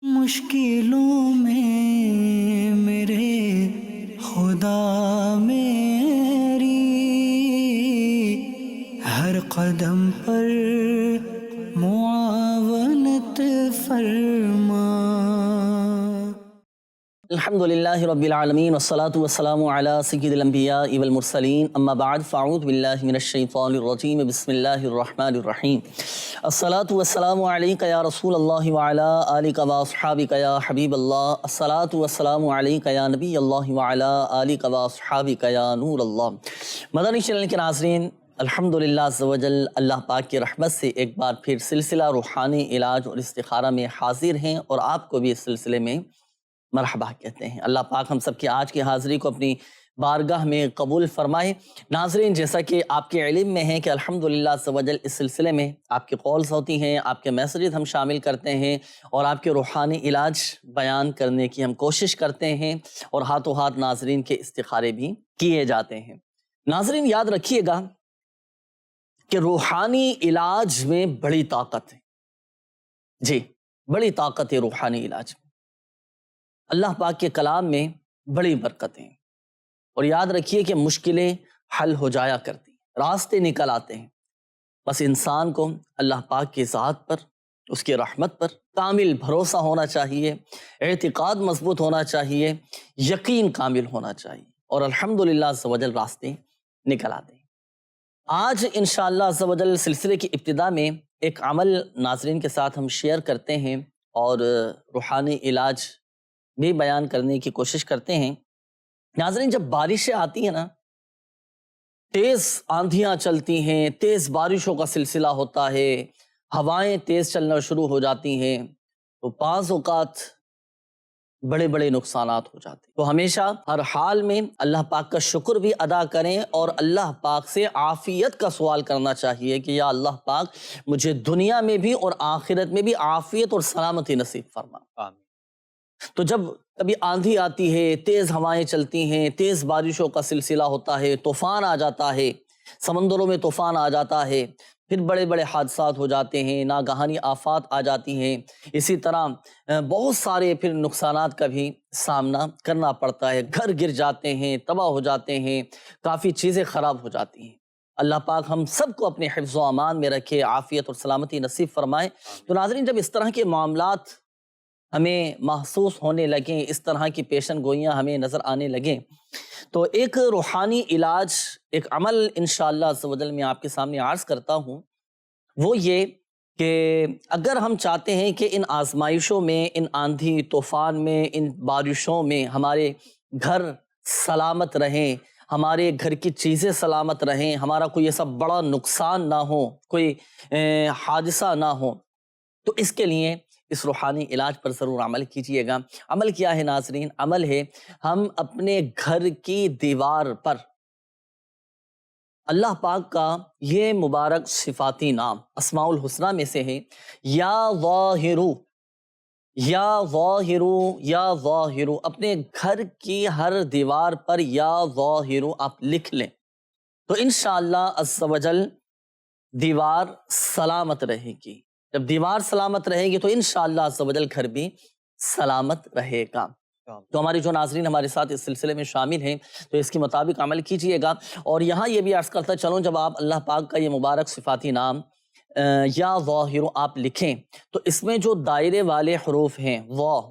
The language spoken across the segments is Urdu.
مشکلوں میں میرے خدا میری ہر قدم پر معاونت فرما۔ الحمدللہ رب العالمین والصلاة والسلام علی سید الانبیاء والمرسلین، اما بعد فاعوذ باللہ من الشیطان الرجیم، بسم اللہ الرحمن الرحیم۔ الصلاة والسلام علیک یا رسول اللہ وعلی آلک واصحابک یا حبیب اللہ، الصلاة والسلام علیک یا نبی اللہ وعلی آلک واصحابک یا نور اللہ۔ مدنی چینل کے ناظرین، الحمدللہ عز و جل اللہ پاک کی رحمت سے ایک بار پھر سلسلہ روحانی علاج اور استخارہ میں حاضر ہیں، اور آپ کو بھی اس سلسلے میں مرحبا کہتے ہیں۔ اللہ پاک ہم سب کی آج کی حاضری کو اپنی بارگاہ میں قبول فرمائے۔ ناظرین، جیسا کہ آپ کے علم میں ہے کہ الحمدللہ عز و جل اس سلسلے میں آپ کی کالز ہوتی ہیں، آپ کے میسیجز ہم شامل کرتے ہیں، اور آپ کے روحانی علاج بیان کرنے کی ہم کوشش کرتے ہیں، اور ہاتھوں ہاتھ ناظرین کے استخارے بھی کیے جاتے ہیں۔ ناظرین، یاد رکھیے گا کہ روحانی علاج میں بڑی طاقت ہے، جی بڑی طاقت ہے روحانی علاج میں۔ اللہ پاک کے کلام میں بڑی برکتیں ہیں، اور یاد رکھیے کہ مشکلیں حل ہو جایا کرتی ہیں، راستے نکل آتے ہیں، بس انسان کو اللہ پاک کی ذات پر، اس کی رحمت پر کامل بھروسہ ہونا چاہیے، اعتقاد مضبوط ہونا چاہیے، یقین کامل ہونا چاہیے، اور الحمدللہ عز و جل راستے نکل آتے ہیں۔ آج انشاءاللہ عز و جل سلسلے کی ابتدا میں ایک عمل ناظرین کے ساتھ ہم شیئر کرتے ہیں، اور روحانی علاج بھی بیان کرنے کی کوشش کرتے ہیں۔ ناظرین، جب بارشیں آتی ہیں نا، تیز آندھیاں چلتی ہیں، تیز بارشوں کا سلسلہ ہوتا ہے، ہوائیں تیز چلنا شروع ہو جاتی ہیں، تو بعض اوقات بڑے بڑے نقصانات ہو جاتے ہیں۔ تو ہمیشہ ہر حال میں اللہ پاک کا شکر بھی ادا کریں، اور اللہ پاک سے عافیت کا سوال کرنا چاہیے کہ یا اللہ پاک مجھے دنیا میں بھی اور آخرت میں بھی عافیت اور سلامتی نصیب فرما۔ آمین۔ تو جب کبھی آندھی آتی ہے، تیز ہوائیں چلتی ہیں، تیز بارشوں کا سلسلہ ہوتا ہے، طوفان آ جاتا ہے، سمندروں میں طوفان آ جاتا ہے، پھر بڑے بڑے حادثات ہو جاتے ہیں، ناگہانی آفات آ جاتی ہیں، اسی طرح بہت سارے پھر نقصانات کا بھی سامنا کرنا پڑتا ہے، گھر گر جاتے ہیں، تباہ ہو جاتے ہیں، کافی چیزیں خراب ہو جاتی ہیں۔ اللہ پاک ہم سب کو اپنے حفظ و امان میں رکھے، عافیت اور سلامتی نصیب فرمائے۔ تو ناظرین، جب اس طرح کے معاملات ہمیں محسوس ہونے لگیں، اس طرح کی پیشن گوئیاں ہمیں نظر آنے لگیں، تو ایک روحانی علاج، ایک عمل انشاءاللہ عز و جل میں آپ کے سامنے عرض کرتا ہوں۔ وہ یہ کہ اگر ہم چاہتے ہیں کہ ان آزمائشوں میں، ان آندھی طوفان میں، ان بارشوں میں ہمارے گھر سلامت رہیں، ہمارے گھر کی چیزیں سلامت رہیں، ہمارا کوئی ایسا بڑا نقصان نہ ہو، کوئی حادثہ نہ ہو، تو اس کے لیے اس روحانی علاج پر ضرور عمل کیجئے گا۔ عمل کیا ہے ناظرین؟ عمل ہے ہم اپنے گھر کی دیوار پر اللہ پاک کا یہ مبارک صفاتی نام، اسماء الحسنہ میں سے ہے، یا ظاہرو، یا ظاہرو، یا ظاہرو، اپنے گھر کی ہر دیوار پر یا ظاہرو آپ لکھ لیں، تو انشاءاللہ عز و جل دیوار سلامت رہے گی۔ جب دیوار سلامت رہے گی تو انشاءاللہ عز و جل گھر بھی سلامت رہے گا۔ تو ہمارے جو ناظرین ہمارے ساتھ اس سلسلے میں شامل ہیں، تو اس کے مطابق عمل کیجئے گا۔ اور یہاں یہ بھی عرض کرتا چلوں، جب آپ اللہ پاک کا یہ مبارک صفاتی نام یا ظاہر آپ لکھیں، تو اس میں جو دائرے والے حروف ہیں، وا،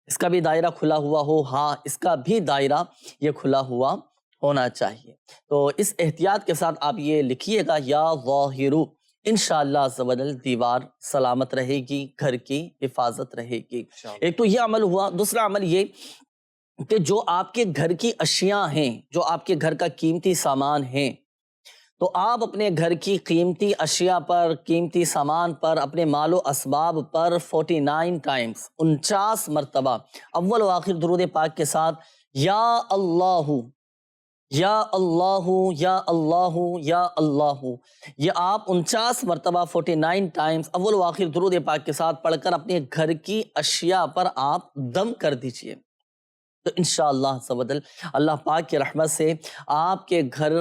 اس کا بھی دائرہ کھلا ہوا ہو، ہاں، اس کا بھی دائرہ یہ کھلا ہوا ہونا چاہیے۔ تو اس احتیاط کے ساتھ آپ یہ لکھیے گا، یا ظاہر، انشاءاللہ عز و جل دیوار سلامت رہے گی، گھر کی حفاظت رہے گی۔ ایک تو یہ عمل ہوا۔ دوسرا عمل یہ کہ جو آپ کے گھر کی اشیاء ہیں، جو آپ کے گھر کا قیمتی سامان ہیں، تو آپ اپنے گھر کی قیمتی اشیاء پر، قیمتی سامان پر، اپنے مال و اسباب پر 49 ٹائمز، 49 مرتبہ اول و آخر درود پاک کے ساتھ یا اللہ، یا اللہ، یا اللہ، یا اللہ، یہ آپ 49 مرتبہ 49 ٹائمز اول و آخر درود پاک کے ساتھ پڑھ کر اپنے گھر کی اشیاء پر آپ دم کر دیجئے، تو انشاءاللہ عز و جل اللہ پاک کی رحمت سے آپ کے گھر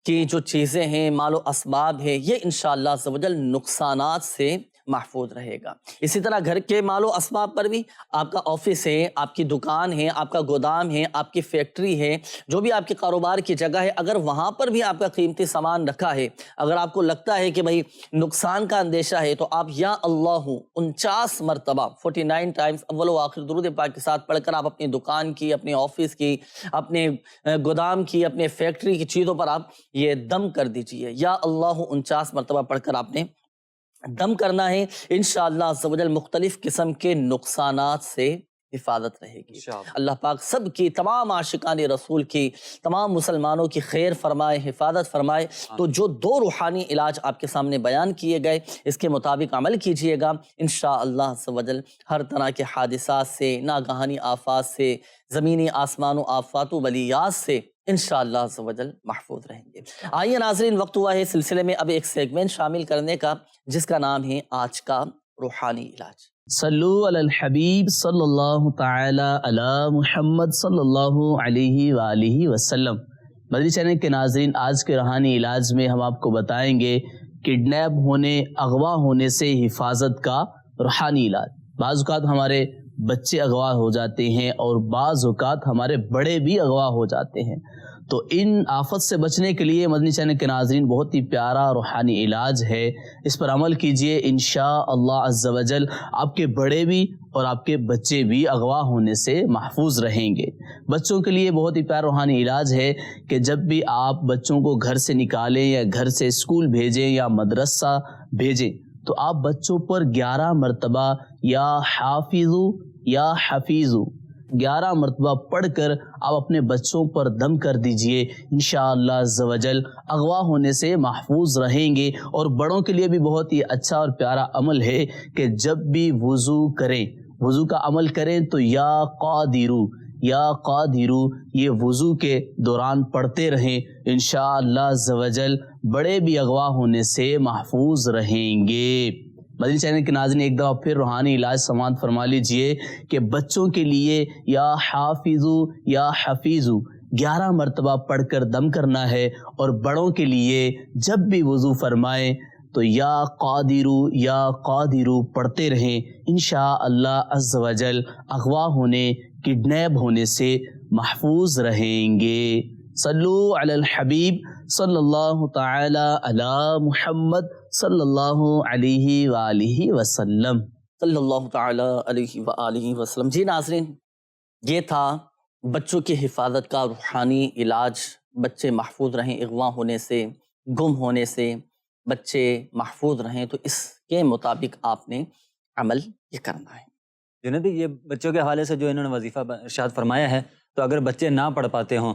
کی جو چیزیں ہیں، مال و اسباب ہے، یہ انشاءاللہ عز و جل نقصانات سے محفوظ رہے گا۔ اسی طرح گھر کے مال و اسباب پر بھی، آپ کا آفس ہے، آپ کی دکان ہے، آپ کا گودام ہے، آپ کی فیکٹری ہے، جو بھی آپ کے کاروبار کی جگہ ہے، اگر وہاں پر بھی آپ کا قیمتی سامان رکھا ہے، اگر آپ کو لگتا ہے کہ بھئی نقصان کا اندیشہ ہے، تو آپ یا اللہ 49 مرتبہ 49 ٹائمز اول و آخر درود پاک کے ساتھ پڑھ کر آپ اپنی دکان کی، اپنے آفس کی، اپنے گودام کی، اپنے فیکٹری کی چیزوں پر آپ یہ دم کر دیجئے۔ یا اللہ 49 مرتبہ پڑھ کر آپ نے دم کرنا ہے، انشاءاللہ عز و جل مختلف قسم کے نقصانات سے حفاظت رہے گی۔ اللہ پاک سب کی، تمام عاشقان رسول کی، تمام مسلمانوں کی خیر فرمائے، حفاظت فرمائے۔ تو جو 2 روحانی علاج آپ کے سامنے بیان کیے گئے، اس کے مطابق عمل کیجئے گا، انشاءاللہ عز و جل ہر طرح کے حادثات سے، ناگہانی آفات سے، زمینی آسمان و آفات و بلیات سے انشاءاللہ عز و جل محفوظ رہیں گے۔ آئیے ناظرین، وقت ہوا ہے سلسلے میں اب ایک سیگمنٹ شامل کرنے کا، جس کا نام ہے آج کا روحانی علاج۔ صلو علی الحبیب صلی اللہ تعالی علی محمد صلی اللہ علیہ وآلہ وسلم۔ مدنی چینل کے ناظرین، آج کے روحانی علاج میں ہم آپ کو بتائیں گے کڈنیپ ہونے، اغوا ہونے سے حفاظت کا روحانی علاج۔ بعض اوقات ہمارے بچے اغوا ہو جاتے ہیں اور بعض اوقات ہمارے بڑے بھی اغوا ہو جاتے ہیں، تو ان آفت سے بچنے کے لیے مدنی چینل کے ناظرین بہت ہی پیارا روحانی علاج ہے، اس پر عمل کیجئے، انشاءاللہ عز و جل آپ کے بڑے بھی اور آپ کے بچے بھی اغوا ہونے سے محفوظ رہیں گے۔ بچوں کے لیے بہت ہی پیارا روحانی علاج ہے کہ جب بھی آپ بچوں کو گھر سے نکالیں یا گھر سے اسکول بھیجیں یا مدرسہ بھیجیں، تو آپ بچوں پر 11 مرتبہ یا حافظو یا حفیظو 11 مرتبہ پڑھ کر آپ اپنے بچوں پر دم کر دیجئے، انشاءاللہ عز و جل اغوا ہونے سے محفوظ رہیں گے۔ اور بڑوں کے لیے بھی بہت ہی اچھا اور پیارا عمل ہے کہ جب بھی وضو کریں، وضو کا عمل کریں تو یا قادرو یہ وضو کے دوران پڑھتے رہیں، انشاءاللہ عز و جل بڑے بھی اغوا ہونے سے محفوظ رہیں گے۔ مدنی چینل کے ناظرین، ایک دفعہ پھر روحانی علاج سماعت فرما لیجئے کہ بچوں کے لیے یا حافظو یا حفیظو 11 مرتبہ پڑھ کر دم کرنا ہے، اور بڑوں کے لیے جب بھی وضو فرمائیں تو یا قادرو پڑھتے رہیں، انشاءاللہ عز و جل اغوا ہونے، کڈنیپ ہونے سے محفوظ رہیں گے۔ صلو علی الحبیب صلی اللہ تعالی علی محمد صلی اللہ علیہ وآلہ وسلم۔ صلی اللہ تعالی علیہ وآلہ وسلم۔ جی ناظرین، یہ تھا بچوں کی حفاظت کا روحانی علاج۔ بچے محفوظ رہیں اغوا ہونے سے، گم ہونے سے، بچے محفوظ رہیں، تو اس کے مطابق آپ نے عمل یہ کرنا ہے۔ جنید، یہ بچوں کے حوالے سے جو انہوں نے وظیفہ ارشاد فرمایا ہے، تو اگر بچے نہ پڑھ پاتے ہوں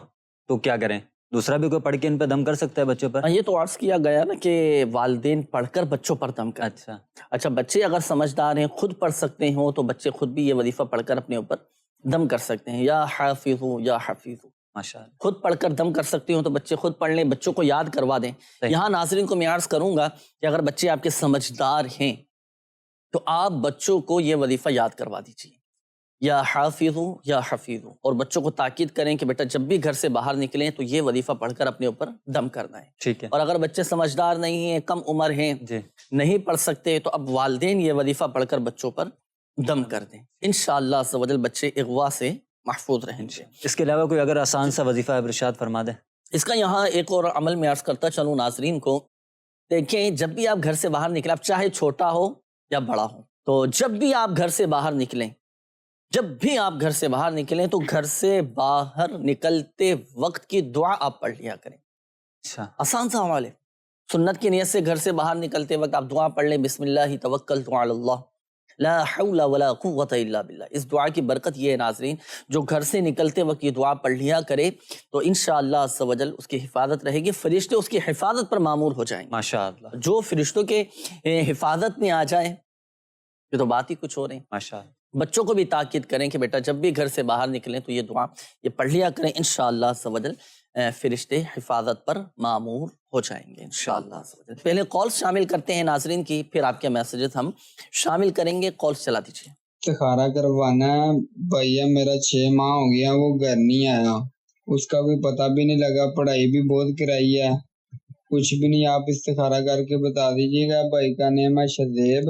تو کیا کریں؟ دوسرا بھی کوئی پڑھ کے ان پہ دم کر سکتا ہے بچوں پر؟ یہ تو عرض کیا گیا نا کہ والدین پڑھ کر بچوں پر دم کریں۔ اچھا، بچے اگر سمجھدار ہیں، خود پڑھ سکتے ہوں، تو بچے خود بھی یہ وظیفہ پڑھ کر اپنے اوپر دم کر سکتے ہیں، یا حافظو یا حفیظو۔ ماشاءاللہ، خود پڑھ کر دم کر سکتے ہوں تو بچے خود پڑھ لیں، بچوں کو یاد کروا دیں۔ یہاں ناظرین کو میں عرض کروں گا کہ اگر بچے آپ کے سمجھدار ہیں تو آپ بچوں کو یہ وظیفہ یاد کروا دیجیے، یا حافظو یا حفیظو، اور بچوں کو تاکید کریں کہ بیٹا جب بھی گھر سے باہر نکلیں تو یہ وظیفہ پڑھ کر اپنے اوپر دم کرنا ہے۔ ٹھیک ہے۔ اور اگر بچے سمجھدار نہیں ہیں، کم عمر ہیں، نہیں پڑھ سکتے، تو اب والدین یہ وظیفہ پڑھ کر بچوں پر دم کر دیں، انشاءاللہ عز و جل بچے اغوا سے محفوظ رہیں گے۔ اس کے علاوہ کوئی اگر آسان سا وظیفہ ارشاد فرما دیں؟ اس کا یہاں ایک اور عمل میں عرض کرتا چلوں ناظرین کو، دیکھیں جب بھی آپ گھر سے باہر نکلیں، اب چاہے چھوٹا ہو یا بڑا ہو، تو جب بھی آپ گھر سے باہر نکلیں، تو گھر سے باہر نکلتے وقت کی دعا آپ پڑھ لیا کریں۔ اچھا، آسان سا عمل ہے۔ سنت کی نیت سے گھر سے باہر نکلتے وقت آپ دعا پڑھ لیں، بسم اللہ توکلت علی اللہ لا حول ولا قوت الا باللہ۔ اس دعا کی برکت یہ ہے ناظرین، جو گھر سے نکلتے وقت یہ دعا پڑھ لیا کرے تو انشاءاللہ عز و جل اس کی حفاظت رہے گی، فرشتے اس کی حفاظت پر مامور ہو جائیں گے۔ ماشاءاللہ، جو فرشتوں کے حفاظت میں آ جائیں، یہ تو بات ہی کچھ ہو رہی ہے۔ ماشاءاللہ، بچوں کو بھی تاکید کریں کہ بیٹا جب بھی گھر سے باہر نکلیں تو یہ دعا یہ پڑھ لیا کریں، انشاءاللہ عز و جل فرشتے حفاظت پر مامور ہو جائیں گے انشاءاللہ عز و جل۔ پہلے کالز شامل کرتے ہیں ناظرین کی، پھر آپ کے میسیجز ہم شامل کریں گے۔ کالز چلا دیجیے۔ استخارہ کروانا ہے بھیا، میرا 6 ماہ ہو گیا وہ گھر نہیں آیا، اس کا کوئی پتہ بھی نہیں لگا، پڑھائی بھی بہت کرائی ہے، کچھ بھی نہیں، آپ استخارہ کر کے بتا دیجیے گا۔ بھائی کا نام ہے شذیب،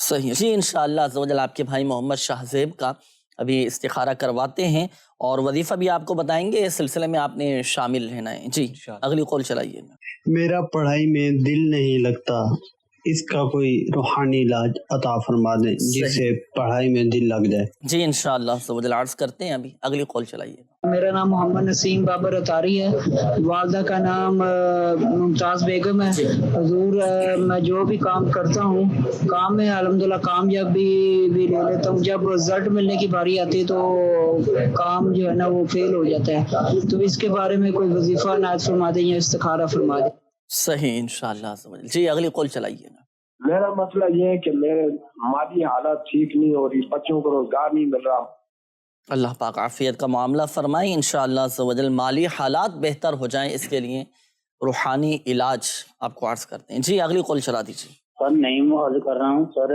صحیح جی انشاءاللہ عز و جل آپ کے بھائی محمد شاہزیب کا ابھی استخارہ کرواتے ہیں اور وظیفہ بھی آپ کو بتائیں گے، اس سلسلے میں آپ نے شامل رہنا ہے۔ جی اگلی قول چلائیے گا۔ میرا پڑھائی میں دل نہیں لگتا، اس کا کوئی روحانی علاج عطا فرما دیں جس سے پڑھائی میں دل لگ جائے۔ جی انشاءاللہ عز و جل عرض کرتے ہیں، ابھی اگلی قول چلائیے گا۔ میرا نام محمد نسیم بابر اتاری ہے، والدہ کا نام ممتاز بیگم ہے۔ حضور میں جو بھی کام کرتا ہوں کام میں الحمدللہ کامیابی بھی لے لیتا ہوں، جب رزلٹ ملنے کی باری آتی ہے تو کام جو ہے نا وہ فیل ہو جاتا ہے، تو اس کے بارے میں کوئی وظیفہ عنایت فرما دیں یا استخارہ فرما دیں۔ صحیح انشاءاللہ عز و جل۔ جی اگلی قول چلائیے گا۔ میرا مسئلہ یہ ہے کہ میرے مالی حالات ٹھیک نہیں ہو رہی، بچوں کو روزگار نہیں مل رہا۔ اللہ پاک عافیت کا معاملہ فرمائیں، انشاءاللہ عز و جل مالی حالات بہتر ہو جائیں، اس کے لیے روحانی علاج آپ کو عرض کرتے ہیں۔ جی اگلی قول چلا دیجیے۔ سر نعیم عرض کر رہا ہوں، سر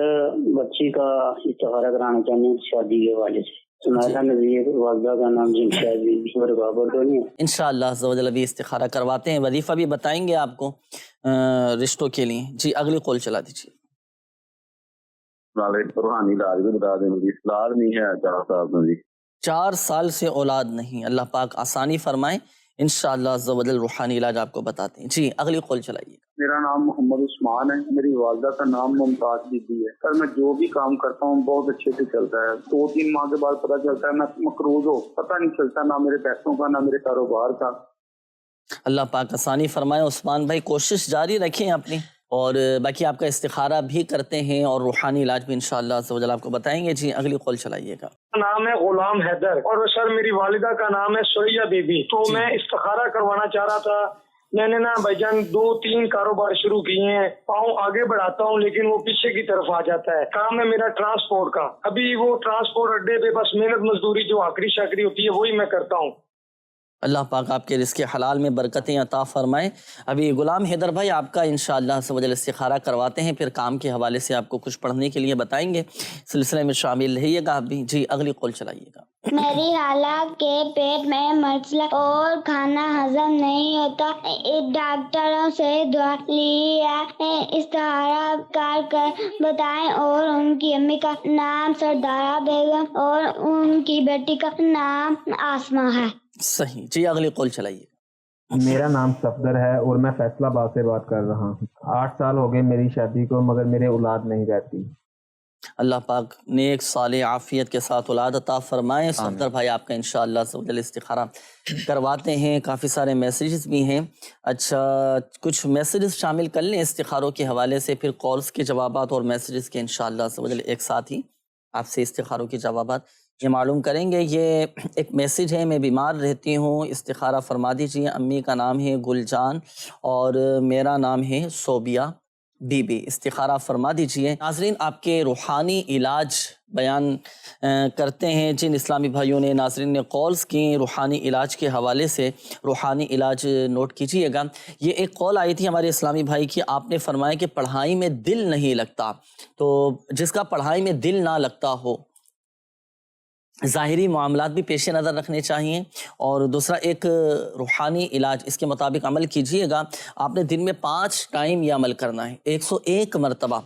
بچی کا استخارہ کرانا چاہتے ہیں شادی کے حوالے سے۔ سنایا نظیر، والدہ کا نام جمشید بی اور بابر تو نہیں ہے۔ انشاءاللہ عز و جل ابھی استخارہ کرواتے ہیں، وظیفہ بھی بتائیں گے آپ کو رشتوں کے لیے۔ جی اگلی قول چلا دیجیے۔ روحانی علاج بھی بتا دیں مجھے، اولاد نہیں ہے 4 سال میں جی۔ 4 سال سے اولاد نہیں، اللہ پاک آسانی فرمائیں، انشاءاللہ عز و جل روحانی علاج آپ کو بتاتے ہیں۔ جی اگلی قول چلائیے۔ میرا نام محمد عثمان ہے، میری والدہ کا نام ممتاز بی بی ہے۔ سر میں جو بھی کام کرتا ہوں بہت اچھے سے چلتا ہے، 2-3 ماہ کے بعد پتہ چلتا ہے میں مقروض ہو، پتہ نہیں چلتا نہ میرے پیسوں کا نہ میرے کاروبار کا۔ اللہ پاک آسانی فرمائے عثمان بھائی، کوشش جاری رکھیں اپنی، اور باقی آپ کا استخارہ بھی کرتے ہیں اور روحانی علاج بھی انشاءاللہ عز و جل آپ کو بتائیں گے۔ جی اگلی قول چلائیے گا۔ نام ہے غلام حیدر اور سر میری والدہ کا نام ہے سوریا بی بی، تو میں استخارہ کروانا چاہ رہا تھا۔ میں نے نا بھائی جان 2-3 کاروبار شروع کیے ہیں، پاؤں آگے بڑھاتا ہوں لیکن وہ پیچھے کی طرف آ جاتا ہے۔ کام ہے میرا ٹرانسپورٹ کا، ابھی وہ ٹرانسپورٹ اڈے پہ بس محنت مزدوری جو آخری شاکری ہوتی ہے وہی میں کرتا ہوں۔ اللہ پاک آپ کے رزق حلال میں برکتیں عطا فرمائے۔ ابھی غلام حیدر بھائی آپ کا انشاءاللہ عز و جل استخارہ کرواتے ہیں، پھر کام کے حوالے سے آپ کو کچھ پڑھنے کے لیے بتائیں گے، سلسلے میں شامل رہیے گا آپ بھی۔ جی اگلی قول چلائیے گا۔ میری حالت کے پیٹ میں مسئلہ اور کھانا ہضم نہیں ہوتا، ڈاکٹروں سے دعا لی ہے، استخارہ کر بتائیں، اور ان کی امی کا نام سردارہ بیگم اور ان کی بیٹی کا نام آسمہ ہے۔ صحیح جی اگلی قول چلائیے۔ میرا نام صفدر ہے اور میں فیصلہ آباد سے بات کر رہا ہوں۔ 8 سال ہو گئے میری شادی کو، مگر میرے اولاد نہیں رہتی۔ اللہ پاک نیک صالح عافیت کے ساتھ اولاد عطا فرمائے۔ صفدر بھائی آپ کا انشاءاللہ عز و جل استخارہ کرواتے ہیں، کافی سارے میسیجز بھی ہیں۔ اچھا کچھ میسیجز شامل کر لیں استخاروں کے حوالے سے، پھر کالز کے جوابات اور میسیجز کے انشاءاللہ عز و جل ایک ساتھ ہی آپ سے استخاروں کے جوابات یہ معلوم کریں گے۔ یہ ایک میسیج ہے، میں بیمار رہتی ہوں، استخارہ فرما دیجیے۔ امی کا نام ہے گل جان اور میرا نام ہے صوبیہ بی بی، استخارہ فرما دیجیے۔ ناظرین آپ کے روحانی علاج بیان کرتے ہیں جن اسلامی بھائیوں نے ناظرین نے کالز کی روحانی علاج کے حوالے سے، روحانی علاج نوٹ کیجیے گا۔ یہ ایک کال آئی تھی ہمارے اسلامی بھائی کی، آپ نے فرمایا کہ پڑھائی میں دل نہیں لگتا، تو جس کا پڑھائی میں دل نہ لگتا ہو ظاہری معاملات بھی پیش نظر رکھنے چاہیے، اور دوسرا ایک روحانی علاج اس کے مطابق عمل کیجئے گا۔ آپ نے دن میں 5 ٹائم یہ عمل کرنا ہے، 101 مرتبہ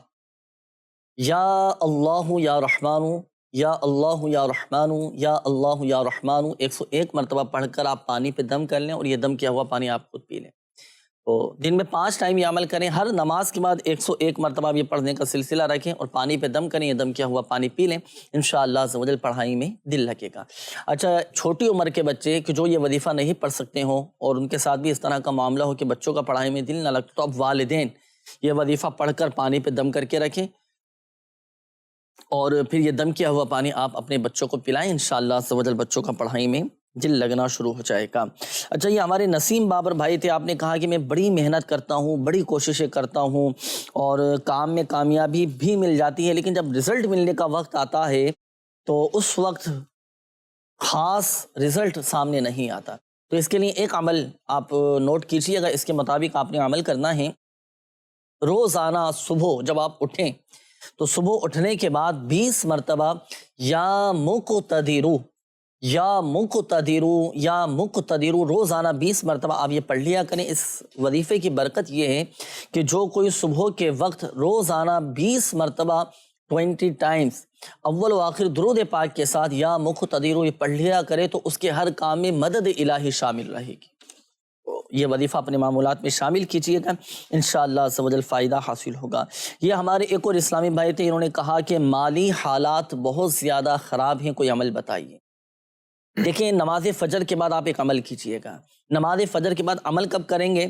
یا اللہ یا رحمانو، یا اللہ یا رحمانو، یا اللہ یا رحمانو 101 مرتبہ پڑھ کر آپ پانی پہ دم کر لیں، اور یہ دم کیا ہوا پانی آپ خود پی لیں۔ تو دن میں 5 ٹائم یہ عمل کریں، ہر نماز کے بعد 101 مرتبہ یہ پڑھنے کا سلسلہ رکھیں، اور پانی پہ دم کریں، یہ دم کیا ہوا پانی پی لیں، انشاءاللہ عز و جل پڑھائی میں دل لگے گا۔ اچھا چھوٹی عمر کے بچے کہ جو یہ وظیفہ نہیں پڑھ سکتے ہوں اور ان کے ساتھ بھی اس طرح کا معاملہ ہو کہ بچوں کا پڑھائی میں دل نہ لگتا، تو اب والدین یہ وظیفہ پڑھ کر پانی پہ دم کر کے رکھیں، اور پھر یہ دم کیا ہوا پانی آپ اپنے بچوں کو پلائیں، انشاءاللہ عز و جل بچوں کا پڑھائی میں دل لگنا شروع ہو جائے گا۔ اچھا یہ ہمارے نسیم بابر بھائی تھے، آپ نے کہا کہ میں بڑی محنت کرتا ہوں، بڑی کوششیں کرتا ہوں، اور کام میں کامیابی بھی مل جاتی ہے، لیکن جب رزلٹ ملنے کا وقت آتا ہے تو اس وقت خاص رزلٹ سامنے نہیں آتا۔ تو اس کے لیے ایک عمل آپ نوٹ کیجئے گا، اس کے مطابق آپ نے عمل کرنا ہے۔ روزانہ صبح جب آپ اٹھیں تو صبح اٹھنے کے بعد 20 مرتبہ یا مقتدرو یا مقتدرو روزانہ 20 مرتبہ آپ یہ پڑھ لیا کریں۔ اس وظیفے کی برکت یہ ہے کہ جو کوئی صبح کے وقت روزانہ 20 مرتبہ 20 ٹائمز اول و آخر درود پاک کے ساتھ یا مقتدرو یہ پڑھ لیا کرے تو اس کے ہر کام میں مدد الہی شامل رہے گی۔ یہ وظیفہ اپنے معمولات میں شامل کیجئے گا، انشاءاللہ عز و جل فائدہ حاصل ہوگا۔ یہ ہمارے ایک اور اسلامی بھائی تھے، انہوں نے کہا کہ مالی حالات بہت زیادہ خراب ہیں، کوئی عمل بتائیے۔ دیکھیں نماز فجر کے بعد آپ ایک عمل کیجئے گا۔ نماز فجر کے بعد عمل کب کریں گے؟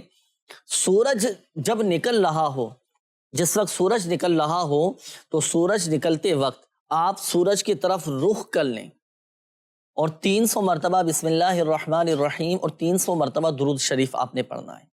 سورج جب نکل رہا ہو، جس وقت سورج نکل رہا ہو تو سورج نکلتے وقت آپ سورج کی طرف رخ کر لیں اور 300 مرتبہ بسم اللہ الرحمن الرحیم اور 300 مرتبہ درود شریف آپ نے پڑھنا ہے۔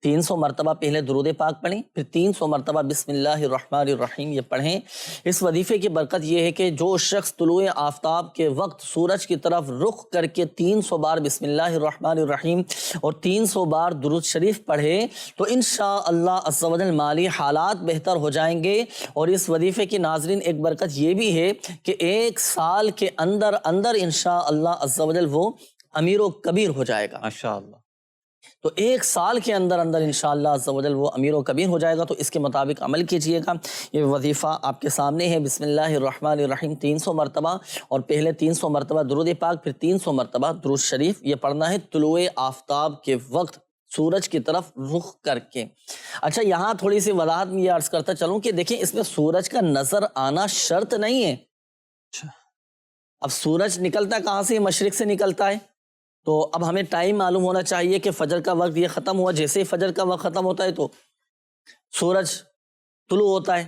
300 مرتبہ پہلے درود پاک پڑھیں، پھر 300 مرتبہ بسم اللہ الرحمن الرحیم یہ پڑھیں۔ اس وظیفے کی برکت یہ ہے کہ جو شخص طلوع آفتاب کے وقت سورج کی طرف رخ کر کے 300 بار بسم اللہ الرحمن الرحیم اور 300 بار درود شریف پڑھے تو انشاءاللہ عز و جل مالی حالات بہتر ہو جائیں گے۔ اور اس وظیفے کی ناظرین ایک برکت یہ بھی ہے کہ 1 سال کے اندر اندر انشاءاللہ عز و جل وہ امیر و کبیر ہو جائے گا ماشاءاللہ۔ تو 1 سال کے اندر اندر انشاءاللہ عز و جل وہ امیر و کبیر ہو جائے گا، تو اس کے مطابق عمل کیجئے گا۔ یہ وظیفہ آپ کے سامنے ہے، بسم اللہ الرحمن الرحیم 300 مرتبہ اور پہلے 300 مرتبہ درود پاک، پھر 300 مرتبہ درود شریف یہ پڑھنا ہے طلوع آفتاب کے وقت سورج کی طرف رخ کر کے۔ اچھا یہاں تھوڑی سی وضاحت میں یہ عرض کرتا چلوں کہ دیکھیں اس میں سورج کا نظر آنا شرط نہیں ہے۔ اب سورج نکلتا کہاں سے؟ مشرق سے نکلتا ہے، تو اب ہمیں ٹائم معلوم ہونا چاہیے کہ فجر کا وقت یہ ختم ہوا، جیسے ہی فجر کا وقت ختم ہوتا ہے تو سورج طلوع ہوتا ہے،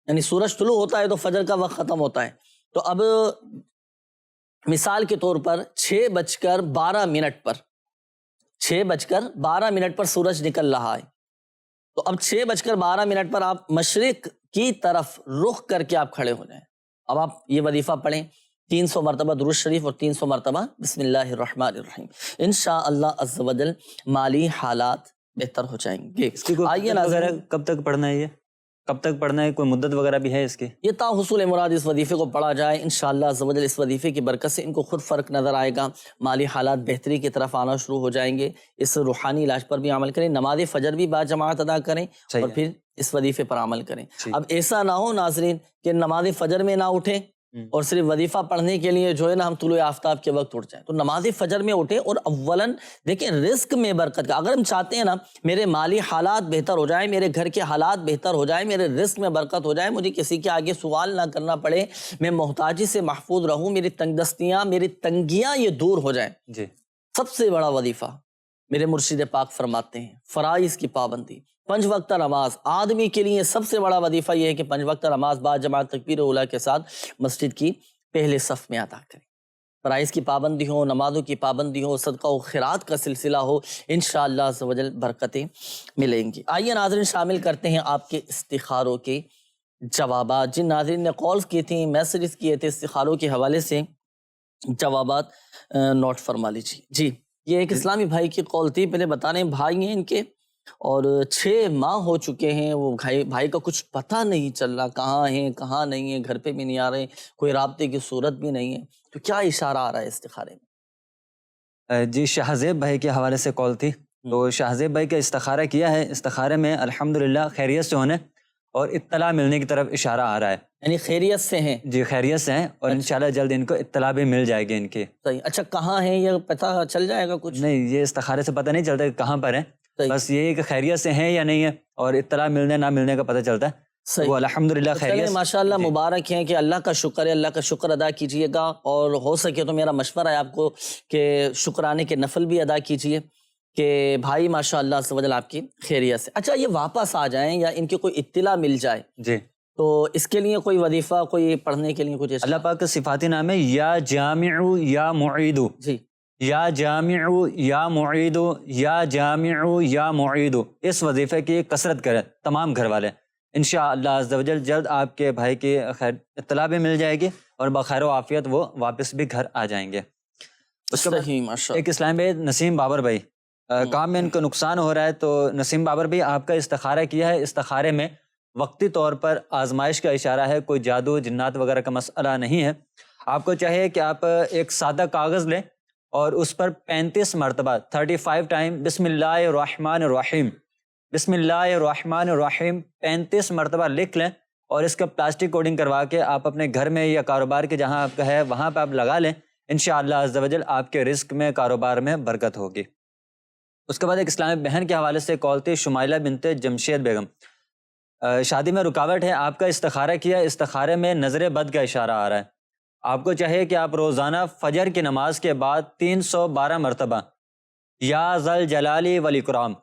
یعنی سورج طلوع ہوتا ہے تو فجر کا وقت ختم ہوتا ہے۔ تو اب مثال کے طور پر 6:12 پر 6:12 پر سورج نکل رہا ہے، تو اب 6:12 پر آپ مشرق کی طرف رخ کر کے آپ کھڑے ہو جائیں۔ اب آپ یہ وظیفہ پڑھیں، 300 مرتبہ درود شریف اور 300 مرتبہ بسم اللہ الرحمن الرحیم، انشاءاللہ عز و جل مالی حالات بہتر ہو جائیں گے۔ اس کی کوئی وغیرہ کب تک پڑھنا ہے؟ یہ کب تک پڑھنا ہے؟ کوئی مدت وغیرہ بھی ہے اس کی؟ یہ تا حصول مراد اس وظیفے کو پڑھا جائے انشاءاللہ عز و جل اس وظیفے کی برکت سے ان کو خود فرق نظر آئے گا، مالی حالات بہتری کی طرف آنا شروع ہو جائیں گے۔ اس روحانی علاج پر بھی عمل کریں، نماز فجر بھی با جماعت ادا کریں اور پھر اس وظیفے پر عمل کریں۔ اب ایسا نہ ہو ناظرین کہ نماز فجر میں نہ اٹھیں اور صرف وظیفہ پڑھنے کے لیے جو ہے نا ہم طلوع آفتاب کے وقت اٹھ جائیں، تو نماز فجر میں اٹھیں اور اولاً دیکھیں رزق میں برکت کا، اگر ہم چاہتے ہیں نا میرے مالی حالات بہتر ہو جائیں، میرے گھر کے حالات بہتر ہو جائیں، میرے رزق میں برکت ہو جائے، مجھے کسی کے آگے سوال نہ کرنا پڑے، میں محتاجی سے محفوظ رہوں، میری تنگ دستیاں میری تنگیاں یہ دور ہو جائیں، سب سے بڑا وظیفہ میرے مرشد پاک فرماتے ہیں فرائض کی پابندی، 5 وقت نماز۔ آدمی کے لیے سب سے بڑا وظیفہ یہ ہے کہ 5 وقت نماز با جماعت تکبیر اولیٰ کے ساتھ مسجد کی پہلے صف میں ادا کریں۔ فرائض کی پابندی ہو، نمازوں کی پابندی ہو، صدقہ و خیرات کا سلسلہ ہو، انشاءاللہ عز و جل برکتیں ملیں گی۔ آئیے ناظرین شامل کرتے ہیں آپ کے استخاروں کے جوابات۔ جن ناظرین نے کالز کی تھیں، میسیجز کیے تھے استخاروں کے حوالے سے، جوابات نوٹ فرما لیجیے۔ جی یہ ایک اسلامی بھائی کی کال تھی، پہلے بتا رہے ہیں بھائی ہیں ان کے اور 6 ماہ ہو چکے ہیں، وہ بھائی کا کچھ پتہ نہیں چل رہا، کہاں ہیں کہاں نہیں ہیں، گھر پہ بھی نہیں آ رہے، کوئی رابطے کی صورت بھی نہیں ہے، تو کیا اشارہ آ رہا ہے استخارے میں؟ جی شاہزیب بھائی کے حوالے سے کال تھی، تو شاہزیب بھائی کا استخارہ کیا ہے، استخارے میں الحمدللہ خیریت سے ہونے اور اطلاع ملنے کی طرف اشارہ آ رہا ہے، یعنی خیریت سے ہیں؟ جی خیریت سے ہیں اور انشاءاللہ جلد ان کو اطلاع بھی مل جائے گی ان کی۔ صحیح، اچھا کہاں ہیں یہ پتہ چل جائے گا کچھ؟ نہیں یہ استخارے سے پتہ نہیں چلتا کہ کہاں پر ہیں، بس یہ کہ خیریت سے ہیں یا نہیں ہے اور اطلاع ملنے نہ ملنے کا پتہ چلتا ہے، وہ الحمدللہ خیریت۔ ماشاءاللہ مبارک ہیں کہ اللہ کا شکر ہے، اللہ کا شکر ادا کیجئے گا، اور ہو سکے تو میرا مشورہ ہے آپ کو کہ شکرانے کے نفل بھی ادا کیجئے کہ بھائی ماشاءاللہ عز و جل آپ کی خیریت سے۔ اچھا یہ واپس آ جائیں یا ان کی کوئی اطلاع مل جائے جی تو اس کے لیے کوئی وظیفہ کوئی پڑھنے کے لیے کچھ؟ اللہ پاک کا صفاتی نام ہے یا جامع یا معید، جی یا جامع یا معید، یا جامع یا معید، اس وظیفے کی کثرت کریں تمام گھر والے، انشاءاللہ عز و جل جلد آپ کے بھائی کی خیر اطلاع بھی مل جائے گی اور بخیر و عافیت وہ واپس بھی گھر آ جائیں گے۔ اس کے بعد ایک اسلام بھائی نسیم بابر بھائی، کام میں ان کو نقصان ہو رہا ہے، تو نسیم بابر بھائی آپ کا استخارہ کیا ہے، استخارے میں وقتی طور پر آزمائش کا اشارہ ہے، کوئی جادو جنات وغیرہ کا مسئلہ نہیں ہے، آپ کو چاہیے کہ آپ ایک سادہ کاغذ لیں اور اس پر 35 مرتبہ 35 ٹائم بسم اللہ الرحمن الرحیم، بسم اللہ الرحمن الرحیم 35 مرتبہ لکھ لیں، اور اس کا پلاسٹک کوڈنگ کروا کے آپ اپنے گھر میں یا کاروبار کے جہاں آپ کا ہے وہاں پہ آپ لگا لیں، انشاءاللہ عز و جل آپ کے رزق میں، کاروبار میں برکت ہوگی۔ اس کے بعد ایک اسلامی بہن کے حوالے سے کال تھی، شمائلہ بنت جمشید بیگم۔ شادی میں رکاوٹ ہے، آپ کا استخارہ کیا، استخارے میں نظر بد کا اشارہ آ رہا ہے۔ آپ کو چاہیے کہ آپ روزانہ فجر کی نماز کے بعد 312 مرتبہ یا ذل جلالی والاکرام،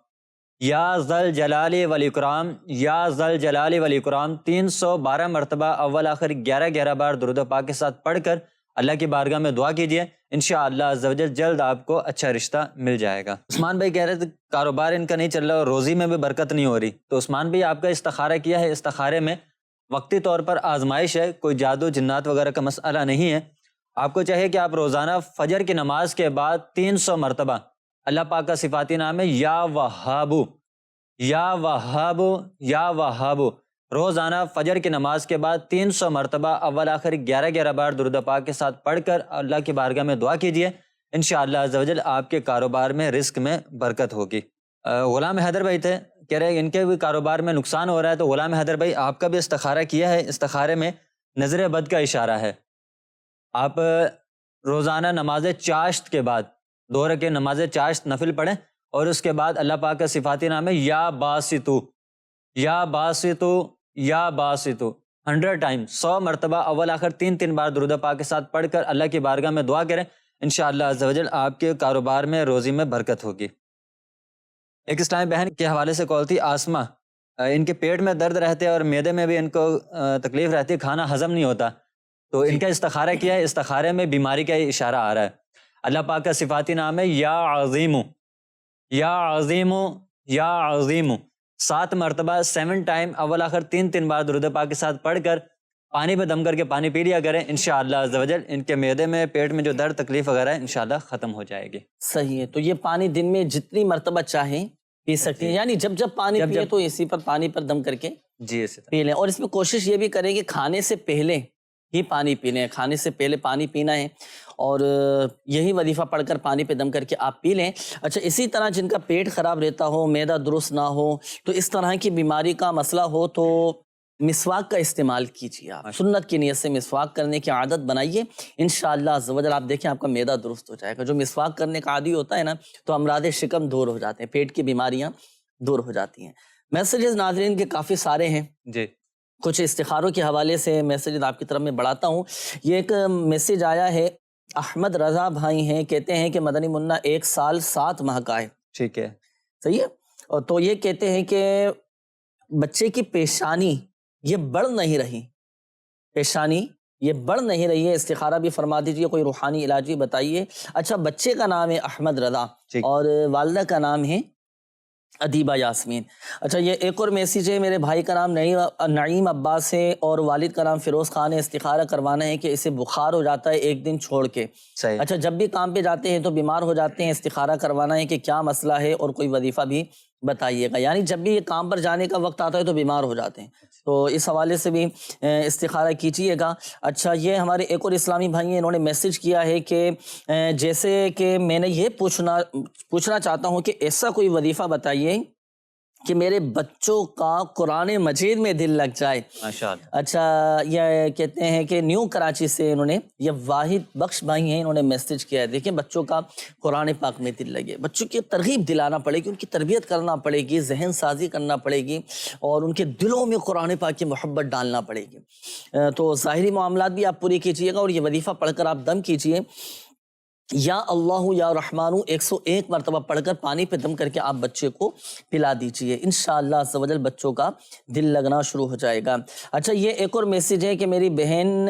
یا ذل جلالی والاکرام، یا ذل جلالی والاکرام 312 مرتبہ اول آخر 11 بار درود پاک کے ساتھ پڑھ کر اللہ کی بارگاہ میں دعا کیجئے، انشاءاللہ عز و جل جلد آپ کو اچھا رشتہ مل جائے گا۔ عثمان بھائی کہہ رہے تھے کاروبار ان کا نہیں چل رہا اور روزی میں بھی برکت نہیں ہو رہی، تو عثمان بھائی آپ کا استخارہ کیا ہے، استخارے میں وقتی طور پر آزمائش ہے، کوئی جادو جنات وغیرہ کا مسئلہ نہیں ہے۔ آپ کو چاہیے کہ آپ روزانہ فجر کی نماز کے بعد 300 مرتبہ اللہ پاک کا صفاتی نام ہے یا وہابو، یا وہابو، یا وہابو، روزانہ فجر کی نماز کے بعد 300 مرتبہ اول آخر 11 بار درود پاک کے ساتھ پڑھ کر اللہ کی بارگاہ میں دعا کیجئے، انشاءاللہ عز و جل آپ کے کاروبار میں، رزق میں برکت ہوگی۔ غلام حیدر بھائی تھے، کہہ رہے ہیں ان کے بھی کاروبار میں نقصان ہو رہا ہے، تو غلام حیدر بھائی آپ کا بھی استخارہ کیا ہے، استخارے میں نظر بد کا اشارہ ہے۔ آپ روزانہ نماز چاشت کے بعد 2 رکعت نماز چاشت نفل پڑھیں، اور اس کے بعد اللہ پاک کا صفاتی نام ہے یا باسطو، یا باسطو، یا باسطو 100 ٹائم 100 مرتبہ اول آخر 3 بار درود پاک کے ساتھ پڑھ کر اللہ کی بارگاہ میں دعا کریں، انشاءاللہ عز و جل آپ کے کاروبار میں، روزی میں برکت ہوگی۔ ایک اسلامی بہن کے حوالے سے کال تھی، آسمہ، ان کے پیٹ میں درد رہتے اور معدے میں بھی ان کو تکلیف رہتی ہے، کھانا ہضم نہیں ہوتا، تو ان کا استخارہ کیا ہے، استخارے میں بیماری کا اشارہ آ رہا ہے۔ اللہ پاک کا صفاتی نام ہے یا عظیم، یا عظیم، یا عظیم 7 مرتبہ 7 ٹائم اول آخر 3 بار درود پاک کے ساتھ پڑھ کر پانی پہ دم کر کے پانی پی لیا کریں، انشاءاللہ عز و جل ان کے معدے میں، پیٹ میں جو درد تکلیف وغیرہ ہے انشاءاللہ ختم ہو جائے گی۔ صحیح ہے، تو یہ پانی دن میں جتنی مرتبہ چاہیں پی سکتی ہیں، یعنی جب پانی پیے تو اسی پر پانی پر دم کر کے جی پی لیں، اور اس میں کوشش یہ بھی کریں کہ کھانے سے پہلے ہی پانی پینے ہیں، کھانے سے پہلے پانی پینا ہے، اور یہی وظیفہ پڑھ کر پانی پہ دم کر کے آپ پی لیں۔ اچھا، اسی طرح جن کا پیٹ خراب رہتا ہو، معدہ درست نہ ہو، تو اس طرح کی بیماری کا مسئلہ ہو تو مسواک کا استعمال کیجیے، آپ سنت کی نیت سے مسواک کرنے کی عادت بنائیے، انشاءاللہ عز و جل آپ دیکھیں آپ کا معدہ درست ہو جائے گا۔ جو مسواک کرنے کا عادی ہوتا ہے نا، تو امراض شکم دور ہو جاتے ہیں، پیٹ کی بیماریاں دور ہو جاتی ہیں۔ میسیجز ناظرین کے کافی سارے ہیں جی، کچھ استخاروں کے حوالے سے میسیجز آپ کی طرف میں بڑھاتا ہوں۔ یہ ایک میسیج آیا ہے، احمد رضا بھائی ہیں، کہتے ہیں کہ مدنی منا 1 سال 7 ماہ کا ہے، ٹھیک ہے، صحیح ہے، اور تو یہ کہتے ہیں کہ بچے کی پیشانی یہ بڑھ نہیں رہی، پیشانی یہ بڑھ نہیں رہی ہے، استخارہ بھی فرما دیجیے، کوئی روحانی علاج بھی بتائیے۔ اچھا، بچے کا نام ہے احمد رضا اور والدہ کا نام ہے ادیبہ یاسمین۔ اچھا، یہ ایک اور میسیج ہے، میرے بھائی کا نام نعیم عباس ہے اور والد کا نام فیروز خان ہے، استخارہ کروانا ہے کہ اسے بخار ہو جاتا ہے 1 دن چھوڑ کے۔ اچھا، جب بھی کام پہ جاتے ہیں تو بیمار ہو جاتے ہیں، استخارہ کروانا ہے کہ کیا مسئلہ ہے، اور کوئی وظیفہ بھی بتائیے گا، یعنی جب بھی یہ کام پر جانے کا وقت آتا ہے تو بیمار ہو جاتے ہیں، تو اس حوالے سے بھی استخارہ کیجیے گا۔ اچھا، یہ ہمارے ایک اور اسلامی بھائی ہیں، انہوں نے میسیج کیا ہے کہ جیسے کہ میں نے یہ پوچھنا چاہتا ہوں کہ ایسا کوئی وظیفہ بتائیے کہ میرے بچوں کا قرآن مجید میں دل لگ جائے۔ اچھا، یہ کہتے ہیں کہ نیو کراچی سے انہوں نے، یہ واحد بخش بھائی ہیں، انہوں نے میسیج کیا ہے، دیکھیں بچوں کا قرآن پاک میں دل لگے، بچوں کی ترغیب دلانا پڑے گی، ان کی تربیت کرنا پڑے گی، ذہن سازی کرنا پڑے گی، اور ان کے دلوں میں قرآن پاک کی محبت ڈالنا پڑے گی۔ تو ظاہری معاملات بھی آپ پوری کیجیے گا، اور یہ وظیفہ پڑھ کر آپ دم کیجیے، یا اللہ یا رحمانو 101 مرتبہ پڑھ کر پانی پہ دم کر کے آپ بچے کو پلا دیجئے، انشاءاللہ عز و جل بچوں کا دل لگنا شروع ہو جائے گا۔ اچھا، یہ ایک اور میسیج ہے کہ میری بہن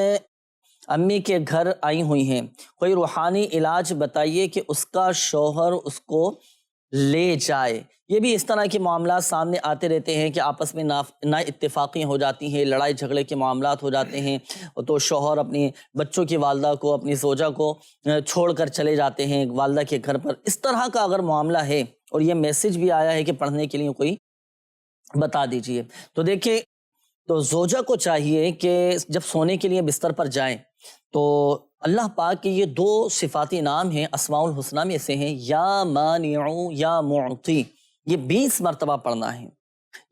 امی کے گھر آئی ہوئی ہیں، کوئی روحانی علاج بتائیے کہ اس کا شوہر اس کو لے جائے۔ یہ بھی اس طرح کے معاملات سامنے آتے رہتے ہیں کہ آپس میں نا اتفاقیاں ہو جاتی ہیں، لڑائی جھگڑے کے معاملات ہو جاتے ہیں، تو شوہر اپنی بچوں کی والدہ کو، اپنی زوجہ کو چھوڑ کر چلے جاتے ہیں والدہ کے گھر پر۔ اس طرح کا اگر معاملہ ہے، اور یہ میسیج بھی آیا ہے کہ پڑھنے کے لیے کوئی بتا دیجئے، تو دیکھیں، تو زوجہ کو چاہیے کہ جب سونے کے لیے بستر پر جائیں تو اللہ پاک کے یہ دو صفاتی نام ہیں اسماء الحسنہ میں سے ہیں، یا مانع یا معطی، یہ 20 مرتبہ پڑھنا ہے،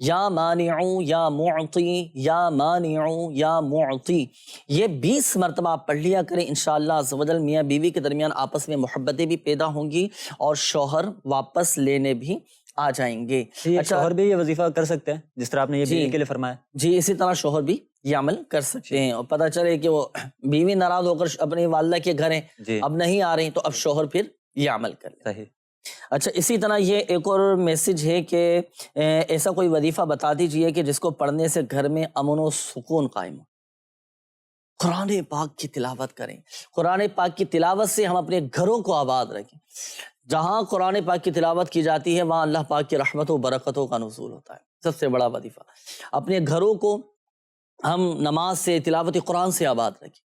یا مانع یا معطی، یا مانع یا معطی، یہ 20 مرتبہ آپ پڑھ لیا کریں، انشاءاللہ عز و جل میاں بیوی کے درمیان آپس میں محبتیں بھی پیدا ہوں گی اور شوہر واپس لینے بھی آ جائیں گے۔ شوہر بھی یہ وظیفہ کر سکتے ہیں جس طرح آپ نے یہ بیوی کے لیے فرمایا؟ جی اسی طرح شوہر بھی یہ عمل کر سکتے ہیں، اور پتہ چلے کہ وہ بیوی ناراض ہو کر اپنی والدہ کے گھر ہیں، اب نہیں آ رہی، تو اب شوہر پھر یہ عمل کرے۔ صحیح۔ اچھا، اسی طرح یہ ایک اور میسج ہے کہ ایسا کوئی وظیفہ بتا دیجئے کہ جس کو پڑھنے سے گھر میں امن و سکون قائم ہو۔ قرآن پاک کی تلاوت کریں، قرآن پاک کی تلاوت سے ہم اپنے گھروں کو آباد رکھیں۔ جہاں قرآن پاک کی تلاوت کی جاتی ہے وہاں اللہ پاک کی رحمت و برکتوں کا نزول ہوتا ہے، سب سے بڑا وظیفہ۔ اپنے گھروں کو ہم نماز سے، تلاوت قرآن سے آباد رکھیں،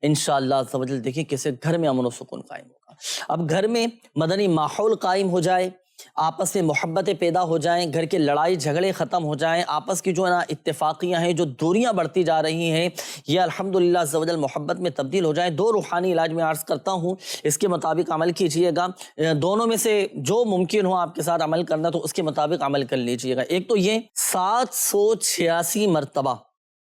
انشاءاللہ عز و جل دیکھیں کیسے گھر میں امن و سکون قائم ہوگا۔ اب گھر میں مدنی ماحول قائم ہو جائے، آپس میں محبتیں پیدا ہو جائیں، گھر کے لڑائی جھگڑے ختم ہو جائیں، آپس کی جو ہے نا اتفاقیاں ہیں، جو دوریاں بڑھتی جا رہی ہیں، یہ الحمدللہ عز و جل محبت میں تبدیل ہو جائیں۔ دو روحانی علاج میں عرض کرتا ہوں، اس کے مطابق عمل کیجئے گا۔ دونوں میں سے جو ممکن ہو آپ کے ساتھ عمل کرنا تو اس کے مطابق عمل کر لیجئے گا۔ ایک تو یہ 786 مرتبہ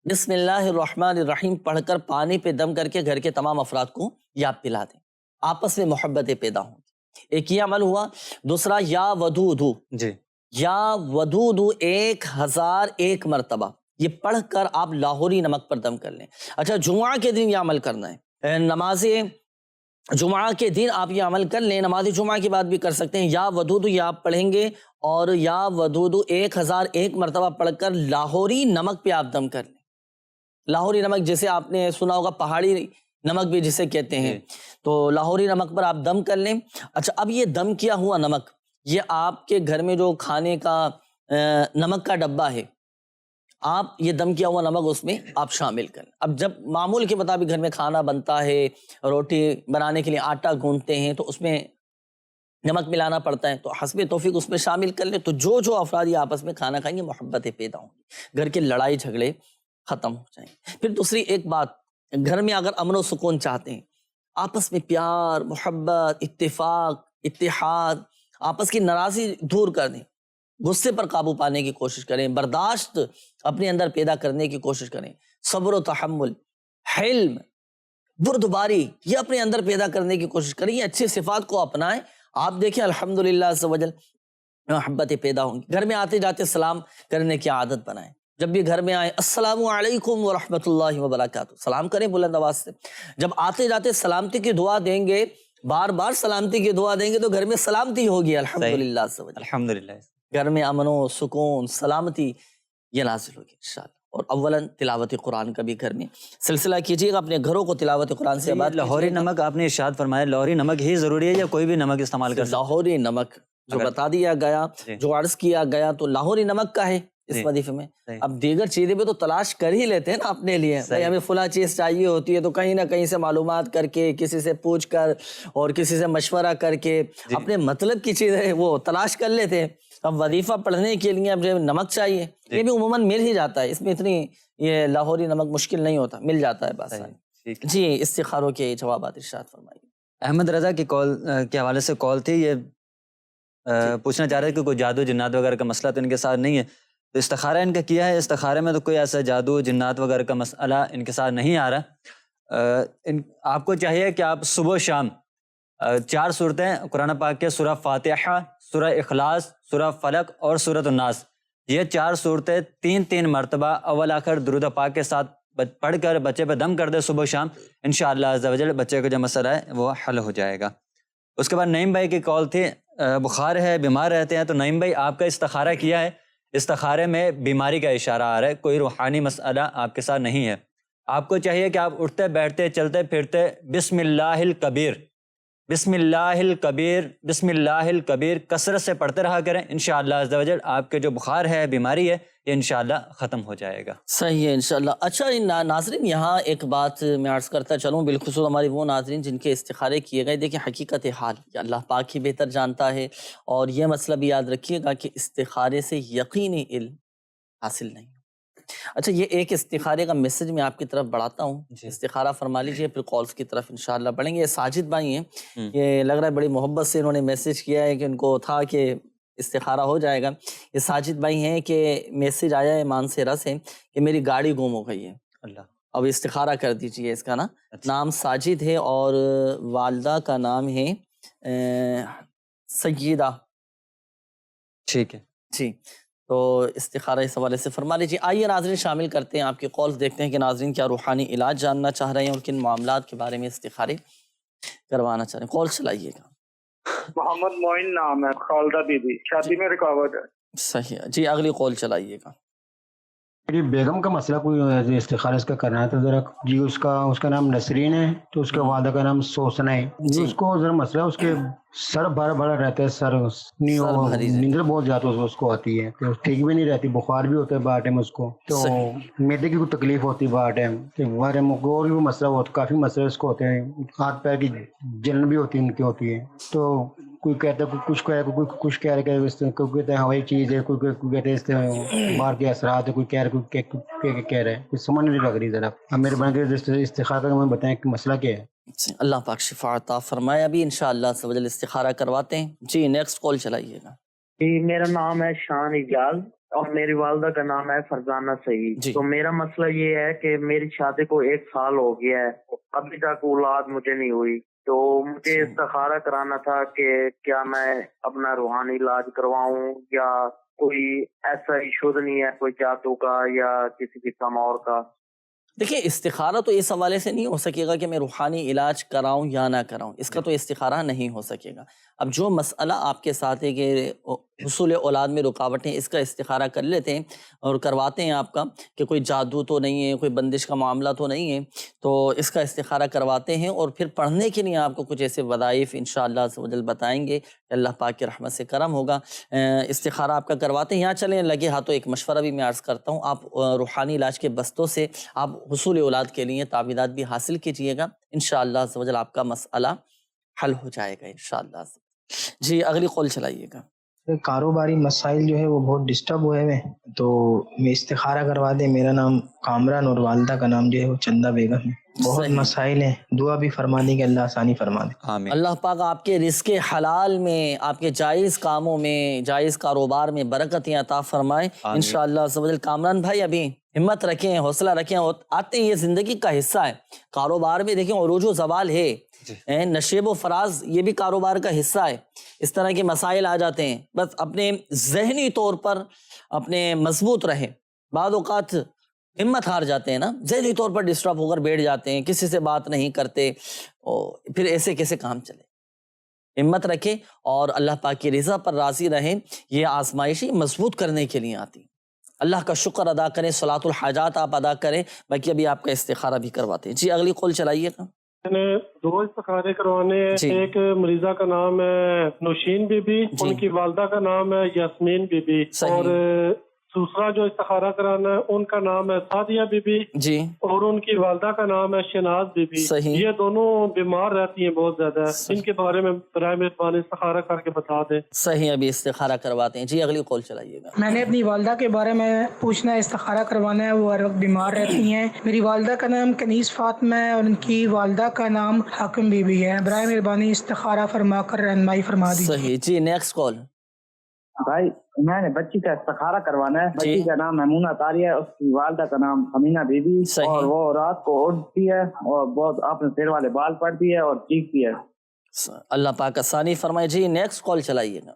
بسم اللہ الرحمن الرحیم پڑھ کر پانی پہ دم کر کے گھر کے تمام افراد کو یہ آپ پلا دیں، آپس میں محبتیں پیدا ہوں۔ ایک یہ عمل ہوا۔ دوسرا یا ودودو، جی، یا ودودو 1001 مرتبہ یہ پڑھ کر آپ لاہوری نمک پر دم کر لیں۔ اچھا، جمعہ کے دن یہ عمل کرنا ہے، نماز جمعہ کے دن آپ یہ عمل کر لیں، نماز جمعہ کے بعد بھی کر سکتے ہیں۔ یا ودودو یہ آپ پڑھیں گے اور یا ودودو 1001 مرتبہ پڑھ کر لاہوری نمک پہ آپ دم کر لیں۔ لاہوری نمک جیسے آپ نے سنا ہوگا پہاڑی نمک بھی جسے کہتے ہیں، تو لاہوری نمک پر آپ دم کر لیں۔ اچھا، اب یہ دم کیا ہوا نمک یہ آپ کے گھر میں جو کھانے کا نمک کا ڈبہ ہے، آپ یہ دم کیا ہوا نمک اس میں آپ شامل کریں۔ اب جب معمول کے مطابق گھر میں کھانا بنتا ہے، روٹی بنانے کے لیے آٹا گوندتے ہیں تو اس میں نمک ملانا پڑتا ہے، تو حسب توفیق اس میں شامل کر لیں، تو جو افراد یہ آپس میں کھانا کھائیں گے محبتیں پیدا ہوں گی، گھر کے لڑائی جھگڑے ختم ہو جائیں گے۔ پھر دوسری ایک بات، گھر میں اگر امن و سکون چاہتے ہیں، آپس میں پیار، محبت، اتفاق، اتحاد، آپس کی ناراضی دور کر دیں، غصے پر قابو پانے کی کوشش کریں، برداشت اپنے اندر پیدا کرنے کی کوشش کریں، صبر و تحمل، حلم، بردباری یہ اپنے اندر پیدا کرنے کی کوشش کریں، یہ اچھے صفات کو اپنائیں۔ آپ دیکھیں الحمدللہ عز و جل محبتیں پیدا ہوں گی۔ گھر میں آتے جاتے سلام کرنے کی عادت بنائیں، جب بھی گھر میں آئیں السلام علیکم ورحمۃ اللہ وبرکاتہ سلام کریں بلند آواز سے۔ جب آتے جاتے سلامتی کی دعا دیں گے، بار بار سلامتی کی دعا دیں گے تو گھر میں سلامتی ہوگی الحمدللہ عز و جل۔ الحمدللہ گھر میں امن و سکون، سلامتی یہ نازل ہوگی انشاءاللہ۔ اور اولاً تلاوت قرآن کا بھی گھر میں سلسلہ کیجیے گا، اپنے گھروں کو تلاوت قرآن سے آباد۔ لاہوری نمک آپ نے ارشاد فرمایا، لاہوری نمک ہی ضروری ہے یا کوئی بھی نمک استعمال کر سکتے؟ لاہوری نمک جو بتا دیا گیا، جو عرض کیا گیا تو لاہوری نمک کا ہے اس وظیفے میں۔ اب دیگر چیزیں بھی تو تلاش کر ہی لیتے ہیں نا اپنے لیے، ہمیں فلاں چیز چاہیے ہوتی ہے تو کہیں نہ کہیں سے معلومات کر کے، کسی سے پوچھ کر اور کسی سے مشورہ کر کے اپنے مطلب کی چیزیں وہ تلاش کر لیتے ہیں۔ اب وظیفہ پڑھنے کے لیے اب جو نمک چاہیے یہ بھی عموماً مل ہی جاتا ہے، اس میں اتنی یہ لاہوری نمک مشکل نہیں ہوتا، مل جاتا ہے بس۔ جی، استخاروں کے جوابات ارشاد فرمائیے۔ احمد رضا کی کال کے حوالے سے کال تھی، یہ پوچھنا چاہ رہے ہیں کہ کوئی جادو جنات وغیرہ کا مسئلہ تو ان کے ساتھ نہیں ہے، تو استخارہ ان کا کیا ہے، استخارے میں تو کوئی ایسا جادو جنات وغیرہ کا مسئلہ ان کے ساتھ نہیں آ رہا۔ آپ کو چاہیے کہ آپ صبح و شام 4 صورتیں قرآن پاک کے سورہ فاتحہ، سورہ اخلاص، سورہ فلق اور سورۃ الناس، یہ 4 صورتیں 3 مرتبہ اول آخر درود پاک کے ساتھ پڑھ کر بچے پہ دم کر دے صبح و شام، انشاءاللہ عز و جل بچے کا جو مسئلہ ہے وہ حل ہو جائے گا۔ اس کے بعد نعیم بھائی کی کال تھی، بخار ہے، بیمار رہتے ہیں، تو نعیم بھائی آپ کا استخارہ کیا ہے، استخارے میں بیماری کا اشارہ آ رہا ہے، کوئی روحانی مسئلہ آپ کے ساتھ نہیں ہے۔ آپ کو چاہیے کہ آپ اٹھتے بیٹھتے چلتے پھرتے بسم اللہ الکبیر، بسم اللہ الکبیر، بسم اللہ الکبیر کثرت سے پڑھتے رہا کریں، انشاءاللہ عز و جل آپ کے جو بخار ہے، بیماری ہے، یہ انشاءاللہ ختم ہو جائے گا۔ صحیح ہے انشاءاللہ۔ اچھا ناظرین، یہاں ایک بات میں عرض کرتا چلوں، بالخصوص ہمارے وہ ناظرین جن کے استخارے کیے گئے، دیکھیں حقیقت حال یہ اللہ پاک ہی بہتر جانتا ہے، اور یہ مسئلہ بھی یاد رکھیے گا کہ استخارے سے یقینی علم حاصل نہیں، اچھا یہ ایک استخارے کا میسج میں آپ کی طرف بڑھاتا ہوں، استخارہ فرما لیجئے پھر کالز کی طرف انشاءاللہ بڑھیں گے۔ یہ ساجد بھائی ہیں، یہ لگ رہا ہے بڑی محبت سے انہوں نے میسج کیا ہے کہ ان کو تھا کہ استخارہ ہو جائے گا۔ یہ ساجد بھائی ہیں کہ میسج آیا ہے مانسیرا سے کہ میری گاڑی گم ہو گئی ہے، اللہ اب استخارہ کر دیجئے اس کا نا۔ نام ساجد ہے اور والدہ کا نام ہے سیدہ۔ ٹھیک ہے جی تو استخارہ اس حوالے سے فرما لیجیے۔ آئیے ناظرین شامل کرتے ہیں آپ کی کالز، دیکھتے ہیں کہ ناظرین کیا روحانی علاج جاننا چاہ رہے ہیں اور کن معاملات کے بارے میں استخارے کروانا چاہ رہے ہیں۔ کال چلائیے گا۔ محمد معین نام ہے، خالدہ بی بی، شادی میں رکاوٹ ہے۔ صحیح ہے جی، اگلی کال چلائیے گا۔ میری بیگم کا مسئلہ کوئی استخارہ اس کا کرنا ہے تو ذرا جی، اس کا نام نسرین ہے تو اس کے والدہ کا نام سوسنا ہے جی۔ اس کو ذرا مسئلہ اس کے سر بھرا بھرا رہتا ہے، سر نیندر بہت زیادہ اس کو آتی ہے، تو ٹھیک بھی نہیں رہتی، بخار بھی ہوتا ہے بار ٹائم اس کو، تو میدے کی کوئی تکلیف ہوتی ہے بار ٹائم، اور بھی مسئلہ ہوتا، کافی مسئلے اس کو ہوتے ہیں، ہاتھ پیر کی جلن بھی ہوتی ہے ان کی ہوتی ہے، تو کوئی کہتا ہے کچھ کہہ رہا، کوئی کچھ کہہ رہا ہے، کوئی کہتا ہے ہوائی چیز ہے، کوئی کہتے ہیں اس سے باہر کے اثرات ہے، کوئی کہہ رہا ہے، کوئی کہہ رہا ہے، کچھ سمجھ نہیں لگ رہی ذرا۔ اب میرے بنا کے استخارہ کا ہمیں بتائیں کہ مسئلہ کیا ہے۔ اللہ پاک شفا عطا فرمائے۔ ابھی انشاءاللہ عز و جل استخارہ کرواتے ہیں جی۔ نیکسٹ کال چلائیے گا۔ جی میرا نام ہے شان اجاز اور میری والدہ کا نام ہے فرزانہ سعید۔ تو میرا مسئلہ یہ ہے کہ میری شادی کو 1 سال ہو گیا ہے، ابھی تک اولاد مجھے نہیں ہوئی، تو مجھے استخارہ کرانا تھا کہ کیا میں اپنا روحانی علاج کرواؤں یا کوئی ایسا ایشو نہیں ہے، کوئی جادو کا یا کسی قسم اور کا۔ دیکھیں استخارہ تو اس حوالے سے نہیں ہو سکے گا کہ میں روحانی علاج کراؤں یا نہ کراؤں، اس کا تو استخارہ نہیں ہو سکے گا۔ اب جو مسئلہ آپ کے ساتھ ہے کہ حصول اولاد میں رکاوٹیں، اس کا استخارہ کر لیتے ہیں اور کرواتے ہیں آپ کا کہ کوئی جادو تو نہیں ہے، کوئی بندش کا معاملہ تو نہیں ہے، تو اس کا استخارہ کرواتے ہیں اور پھر پڑھنے کے لیے آپ کو کچھ ایسے وظائف انشاءاللہ عز و جل بتائیں گے کہ اللہ پاک کی رحمت سے کرم ہوگا۔ استخارہ آپ کا کرواتے ہیں۔ یہاں چلیں لگے ہاتھوں ایک مشورہ بھی میں عرض کرتا ہوں، آپ روحانی علاج کے بستوں سے آپ حصول اولاد کے لیے تعویذات بھی حاصل کیجئے گا، انشاءاللہ عز و جل آپ کا مسئلہ حل ہو جائے گا انشاءاللہ۔ جی اگلی کال چلائیے گا۔ کاروباری مسائل جو ہے وہ بہت ڈسٹرب ہوئے ہوئے، تو میں استخارہ کروا دیں۔ میرا نام کامران اور والدہ کا نام جو ہے وہ چندہ بیگم ہے۔ بہت مسائل ہیں، دعا بھی فرما دیں کہ اللہ آسانی فرما دے۔ اللہ پاک آپ کے رزق حلال میں، آپ کے جائز کاموں میں، جائز کاروبار میں برکتیں عطا فرمائے انشاءاللہ عز و جل۔ کامران بھائی ابھی ہمت رکھیں، حوصلہ رکھیں، آتے ہیں، یہ زندگی کا حصہ ہے۔ کاروبار میں دیکھیں عروج و زوال ہے، نشیب و فراز یہ بھی کاروبار کا حصہ ہے، اس طرح کے مسائل آ جاتے ہیں، بس اپنے ذہنی طور پر اپنے مضبوط رہیں۔ بعض اوقات ہمت ہار جاتے ہیں نا، ذہنی طور پر ڈسٹرب ہو کر بیٹھ جاتے ہیں، کسی سے بات نہیں کرتے، پھر ایسے کیسے کام چلے۔ ہمت رکھیں اور اللہ پاک کی رضا پر راضی رہیں، یہ آزمائشی مضبوط کرنے کے لیے آتی۔ اللہ کا شکر ادا کریں، صلاۃ الحاجات آپ ادا کریں، باقی ابھی آپ کا استخارہ بھی کرواتے ہیں۔ جی اگلی کال چلائیے گا۔ میں نے 2 استخارے کروانے ہیں، ایک مریضہ کا نام ہے نوشین بی بی، ان کی والدہ کا نام ہے یاسمین بی بی، اور دوسرا جو استخارہ کرانا ہے ان کا نام ہے سعدیہ بی بی جی، اور ان کی والدہ کا نام ہے شناز بی بی۔ یہ دونوں بیمار رہتی ہیں بہت زیادہ، ان کے بارے میں برائے مہربانی استخارہ کر کے بتا دیں۔ صحیح، ابھی استخارہ کرواتے ہیں۔ جی اگلی کال چلائیے گا۔ میں نے اپنی والدہ کے بارے میں پوچھنا ہے، استخارہ کروانا ہے، وہ ہر وقت بیمار رہتی ہیں۔ میری والدہ کا نام کنیز فاطمہ ہے اور ان کی والدہ کا نام حاکم بی بی ہے۔ برائے مہربانی استخارہ فرما کر رہنمائی فرما دیجیے۔ صحیح جی، نیکسٹ کال۔ بھائی میں نے بچی کا استخارہ کروانا ہے، بچی کا نام میمونہ طاریہ ہے، اس کی والدہ کا نام امینہ بی بی، اور وہ رات کو اٹھتی ہے اور بہت اپنے سر والے بال پڑتی ہے اور چیختی ہے۔ اللہ پاک آسانی فرمائے۔ جی نیکسٹ کال چلائیے گا۔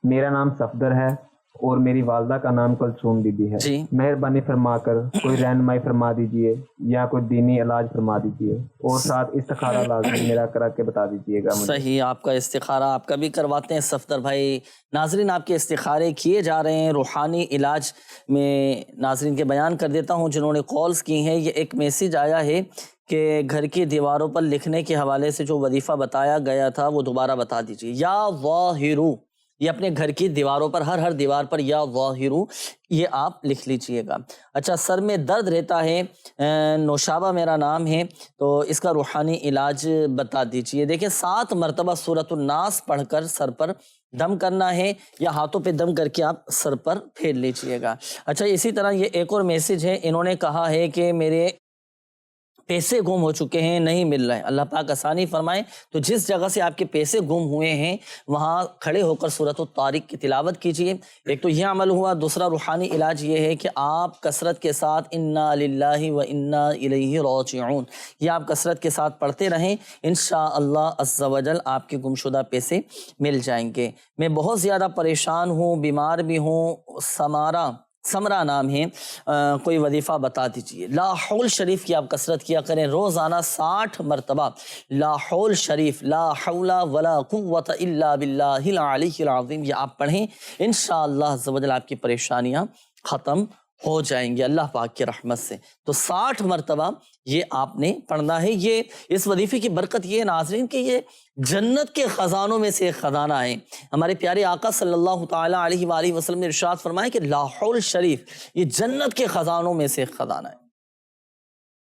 میرا نام صفدر ہے اور میری والدہ کا نام کلثوم بی بی ہے۔ مہربانی فرما کر کوئی رہنمائی فرما دیجئے یا کوئی دینی علاج فرما دیجئے، اور ساتھ استخارہ لازمی میرا کرا کے بتا دیجئے گا مجھے۔ صحیح، آپ کا استخارہ آپ کا بھی کرواتے ہیں صفدر بھائی۔ ناظرین آپ کے استخارے کیے جا رہے ہیں روحانی علاج میں۔ ناظرین کے بیان کر دیتا ہوں جنہوں نے کالز کی ہیں، یہ ایک میسیج آیا ہے کہ گھر کی دیواروں پر لکھنے کے حوالے سے جو وظیفہ بتایا گیا تھا وہ دوبارہ بتا دیجئے۔ یا واہرو یہ اپنے گھر کی دیواروں پر ہر دیوار پر یا ظاہرو یہ آپ لکھ لیجئے گا۔ اچھا، سر میں درد رہتا ہے، نوشابہ میرا نام ہے، تو اس کا روحانی علاج بتا دیجئے۔ دیکھیں 7 مرتبہ سورۃ الناس پڑھ کر سر پر دم کرنا ہے، یا ہاتھوں پہ دم کر کے آپ سر پر پھیر لیجئے گا۔ اچھا، اسی طرح یہ ایک اور میسج ہے، انہوں نے کہا ہے کہ میرے پیسے گم ہو چکے ہیں، نہیں مل رہے۔ اللہ پاک آسانی فرمائے، تو جس جگہ سے آپ کے پیسے گم ہوئے ہیں وہاں کھڑے ہو کر سورۃ الطارق کی تلاوت کیجئے۔ ایک تو یہ عمل ہوا، دوسرا روحانی علاج یہ ہے کہ آپ کثرت کے ساتھ انا للہ و انا الیہ راجعون یہ آپ کثرت کے ساتھ پڑھتے رہیں، انشاءاللہ عز و جل آپ کے گمشدہ پیسے مل جائیں گے۔ میں بہت زیادہ پریشان ہوں، بیمار بھی ہوں، سمرا نام ہے، کوئی وظیفہ بتا دیجئے۔ لا حول شریف کی آپ کثرت کیا کریں، روزانہ 60 مرتبہ لا حول شریف، لا حول ولا قوت الا باللہ العلی العظیم یہ آپ پڑھیں، انشاءاللہ عز و جل آپ کی پریشانیاں ختم ہو جائیں گے اللہ پاک کی رحمت سے۔ تو 60 مرتبہ یہ آپ نے پڑھنا ہے۔ یہ اس وظیفے کی برکت یہ ہے ناظرین کہ یہ جنت کے خزانوں میں سے ایک خزانہ ہے۔ ہمارے پیارے آقا صلی اللہ تعالیٰ علیہ وآلہ وسلم نے ارشاد فرمایا کہ لا حول شریف یہ جنت کے خزانوں میں سے ایک خزانہ ہے،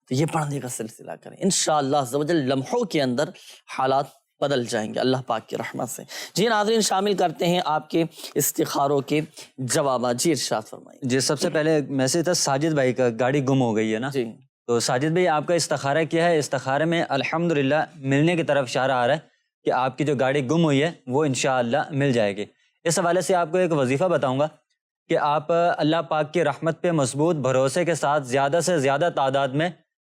تو یہ پڑھنے کا سلسلہ کریں، انشاءاللہ عز و جل لمحوں کے اندر حالات بدل جائیں گے اللہ پاک کی رحمت سے۔ جی ناظرین، شامل کرتے ہیں آپ کے استخاروں کے جوابات۔ جی ارشاد فرمائیے۔ جی سب سے پہلے میسج تھا ساجد بھائی کا، گاڑی گم ہو گئی ہے نا، جی تو ساجد بھائی آپ کا استخارہ کیا ہے؟ استخارے میں الحمدللہ ملنے کی طرف اشارہ آ رہا ہے کہ آپ کی جو گاڑی گم ہوئی ہے وہ انشاءاللہ مل جائے گی۔ اس حوالے سے آپ کو ایک وظیفہ بتاؤں گا کہ آپ اللہ پاک کی رحمت پہ مضبوط بھروسے کے ساتھ زیادہ سے زیادہ تعداد میں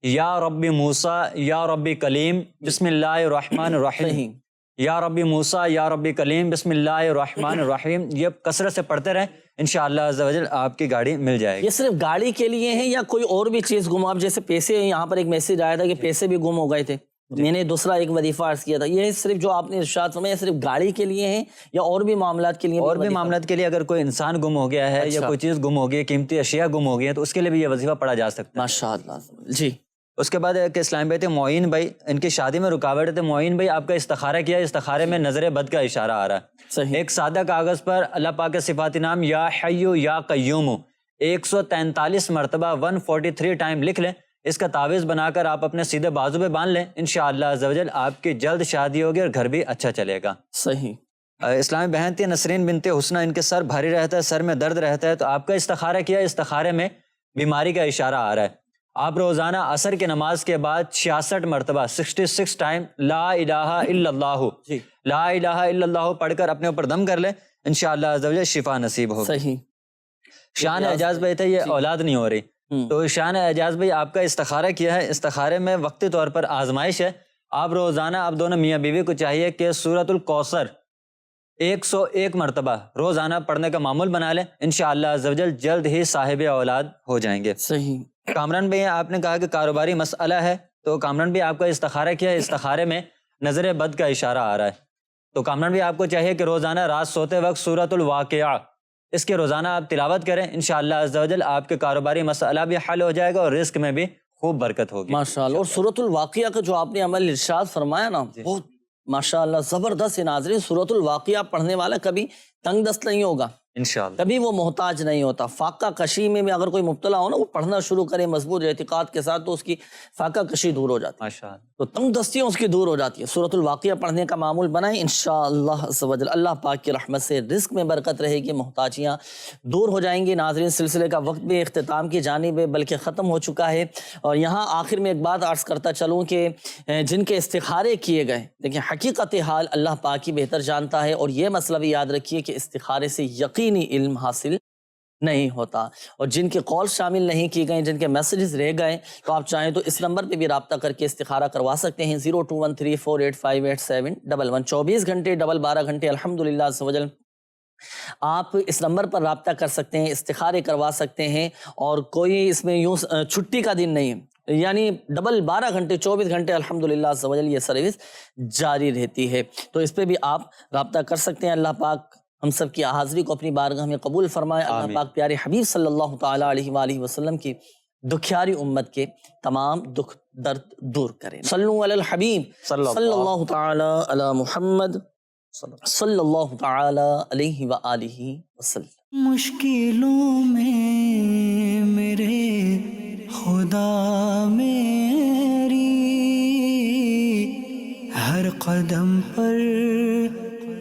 یا ربی موسیٰ یا ربی کلیم بسم اللہ الرحمن الرحیم، یا ربی موسیٰ یا ربی کلیم بسم اللہ الرحمن الرحیم یہ کثرت سے پڑھتے رہیں، انشاءاللہ عز و جل آپ کی گاڑی مل جائے گی۔ یہ صرف گاڑی کے لیے ہیں یا کوئی اور بھی چیز گم؟ آپ جیسے پیسے، یہاں پر ایک میسج آیا تھا کہ پیسے بھی گم ہو گئے تھے، میں نے دوسرا ایک وظیفہ عرض کیا تھا، یہ صرف جو آپ نے ارشاد فرمایا صرف گاڑی کے لیے ہیں یا اور بھی معاملات کے لیے؟ اور بھی معاملات کے لیے، اگر کوئی انسان گم ہو گیا ہے یا کوئی چیز گم ہو گئی ہے، قیمتی اشیاء گم ہو گئی ہیں، تو اس کے لیے بھی یہ وظیفہ پڑھا جا سکتا ہے ماشاءاللہ۔ جی اس کے بعد ایک اسلام بھائی تھے معین بھائی، ان کی شادی میں رکاوٹ تھے۔ معین بھائی آپ کا استخارہ کیا ہے؟ استخارے میں نظر بد کا اشارہ آ رہا ہے۔ صحیح۔ ایک سادہ کاغذ پر اللہ پاک کے صفاتی نام یا حیو یا قیوم 143 مرتبہ 143 ٹائم لکھ لیں، اس کا تعویذ بنا کر آپ اپنے سیدھے بازو پہ باندھ لیں، انشاءاللہ عز و جل آپ کی جلد شادی ہوگی اور گھر بھی اچھا چلے گا۔ صحیح۔ اسلامی بہن تھی نسرین بنت حسنہ، ان کے سر بھاری رہتا ہے، سر میں درد رہتا ہے، تو آپ کا استخارہ کیا ہے؟ استخارے میں بیماری کا اشارہ آ رہا ہے۔ آپ روزانہ عصر کی نماز کے بعد 66 مرتبہ 66 ٹائم لا الہ الا اللہ لا الہ الا اللہ پڑھ کر اپنے اوپر دم کر لیں، انشاءاللہ عز و جل شفا نصیب ہوگی۔ صحیح۔ شان اعجاز بھائی تھے، یہ اولاد نہیں ہو رہی، تو شان اعجاز بھائی آپ کا استخارہ کیا ہے؟ استخارے میں وقتی طور پر آزمائش ہے۔ آپ روزانہ، آپ دونوں میاں بیوی کو چاہیے کہ سورۃ الکوثر 101 مرتبہ روزانہ پڑھنے کا معمول بنا لیں، انشاءاللہ عز و جل جلد ہی صاحب اولاد ہو جائیں گے۔ صحیح۔ کامران بھائی آپ نے کہا کہ کاروباری مسئلہ ہے، تو کامران بھی آپ کا استخارہ کیا ہے؟ استخارے میں نظر بد کا اشارہ آ رہا ہے، تو کامران بھی آپ کو چاہیے کہ روزانہ رات سوتے وقت سورۃ الواقعہ اس کے روزانہ آپ تلاوت کریں، انشاءاللہ عز و جل آپ کے کاروباری مسئلہ بھی حل ہو جائے گا اور رزق میں بھی خوب برکت ہوگی ماشاءاللہ۔ اور سورۃ الواقعہ کا جو آپ نے عمل ارشاد فرمایا نا، بہت ماشاءاللہ زبردست ہے ناظرین۔ سورۃ الواقعہ پڑھنے والا کبھی تنگ دست نہیں ہوگا انشاءاللہ، کبھی وہ محتاج نہیں ہوتا۔ فاقہ کشی میں اگر کوئی مبتلا ہو نا، وہ پڑھنا شروع کرے مضبوط اعتقاد کے ساتھ، تو اس کی فاقہ کشی دور ہو جاتی ہے، ماشاءاللہ، تو تنگ دستیاں اس کی دور ہو جاتی ہے۔ سورۃ الواقعہ پڑھنے کا معمول بنائیں، انشاءاللہ عز و جل اللہ پاک کی رحمت سے رزق میں برکت رہے گی، محتاجیاں دور ہو جائیں گی۔ ناظرین، سلسلے کا وقت بھی اختتام کی جانب ہے، بلکہ ختم ہو چکا ہے، اور یہاں آخر میں ایک بات عرض کرتا چلوں کہ جن کے استخارے کیے گئے، دیکھیں حقیقت حال اللہ پاک ہی بہتر جانتا ہے، اور یہ مسئلہ بھی یاد رکھیے کہ استخارے سے یقینی علم حاصل نہیں ہوتا، اور جن کے کال شامل نہیں کی گئے، جن کے میسیجز رہ گئے، تو آپ چاہیں تو اس نمبر پہ بھی رابطہ کر کے استخارہ کروا سکتے ہیں، 0213485871 24 گھنٹے 12 گھنٹے الحمدللہ عز و جل آپ اس نمبر پر رابطہ کر سکتے ہیں، استخارے کروا سکتے ہیں، اور کوئی اس میں یوں چھٹی کا دن نہیں ہے، یعنی 12 گھنٹے 24 گھنٹے الحمدللہ عز و جل یہ سروس جاری رہتی ہے، تو اس پہ بھی آپ رابطہ کر سکتے ہیں۔ اللہ پاک ہم سب کی حاضری کو اپنی بارگاہ میں قبول فرمائے، اللہ پاک پیارے حبیب صلی اللہ تعالیٰ علیہ وآلہ وسلم کی دکھیاری امت کے تمام دکھ درد دور کریں۔ صلو علی الحبیب صلی اللہ تعالیٰ علی محمد صلی اللہ تعالی علیہ وآلہ وسلم۔ مشکلوں میں میرے خدا میری ہر قدم پر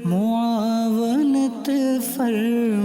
معاونت فرما